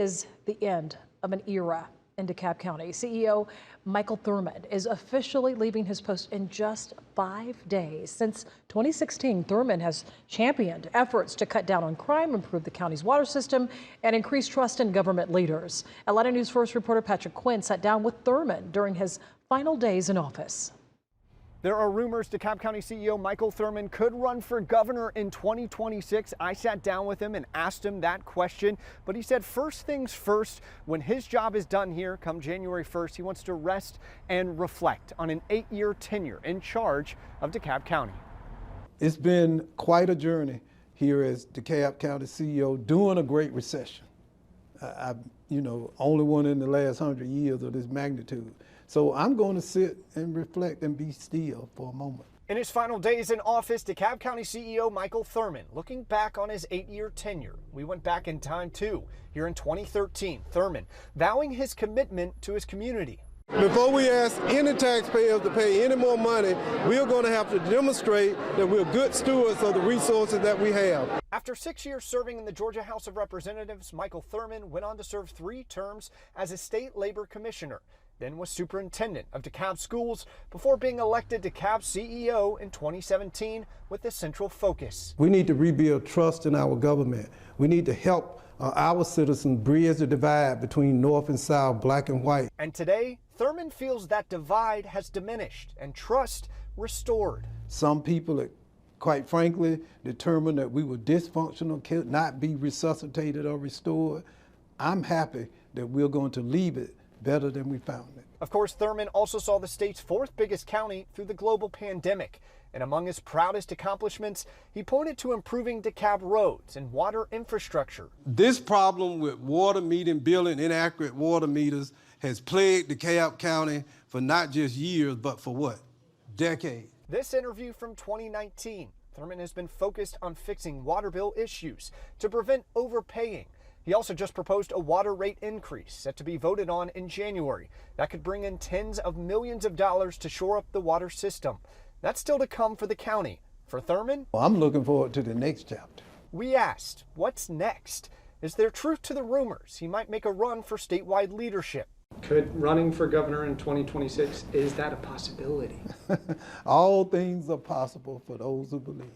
Is the end of an era in DeKalb County. CEO Michael Thurmond is officially leaving his post in just 5 days. Since 2016, Thurmond has championed efforts to cut down on crime, improve the county's water system, and increase trust in government leaders. Atlanta News First reporter Patrick Quinn sat down with Thurmond during his final days in office. There are rumors DeKalb County CEO Michael Thurmond could run for governor in 2026. I sat down with him and asked him that question, but he said first things first, when his job is done here come January 1st, he wants to rest and reflect on an 8-year tenure in charge of DeKalb County. It's been quite a journey here as DeKalb County CEO during a great recession. Only one in the last 100 years of this magnitude. So I'm going to sit and reflect and be still for a moment. In his final days in office, DeKalb County CEO Michael Thurmond looking back on his 8-year tenure. We went back in time too. Here in 2013, Thurmond vowing his commitment to his community. Before we ask any taxpayers to pay any more money, we're going to have to demonstrate that we're good stewards of the resources that we have. After 6 years serving in the Georgia House of Representatives, Michael Thurmond went on to serve 3 terms as a state labor commissioner, then was superintendent of DeKalb schools before being elected DeKalb CEO in 2017 with a central focus. We need to rebuild trust in our government. We need to help our citizens bridge the divide between North and South, black and white. And today, Thurmond feels that divide has diminished and trust restored. Some people are, quite frankly, determined that we were dysfunctional, could not be resuscitated or restored. I'm happy that we're going to leave it better than we found it. Of course, Thurmond also saw the state's 4th biggest county through the global pandemic. And among his proudest accomplishments, he pointed to improving DeKalb roads and water infrastructure. This problem with water metering, building inaccurate water meters has plagued DeKalb County for not just years, but for what? Decades. This interview from 2019, Thurmond has been focused on fixing water bill issues to prevent overpaying. He also just proposed a water rate increase set to be voted on in January. That could bring in tens of millions of dollars to shore up the water system. That's still to come for the county. For Thurmond, well, I'm looking forward to the next chapter. We asked, what's next? Is there truth to the rumors he might make a run for statewide leadership? Could running for governor in 2026, is that a possibility? All things are possible for those who believe.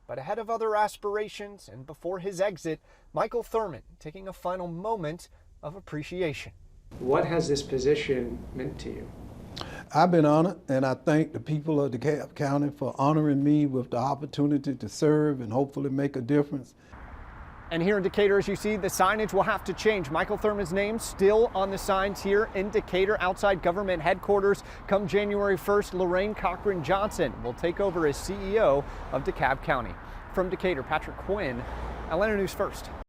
But ahead of other aspirations and before his exit, Michael Thurmond taking a final moment of appreciation. What has this position meant to you? I've been honored, and I thank the people of DeKalb County for honoring me with the opportunity to serve and hopefully make a difference. And here in Decatur, as you see, the signage will have to change. Michael Thurmond's name still on the signs here in Decatur outside government headquarters. Come January 1st, Lorraine Cochran Johnson will take over as CEO of DeKalb County. From Decatur, Patrick Quinn, Atlanta News First.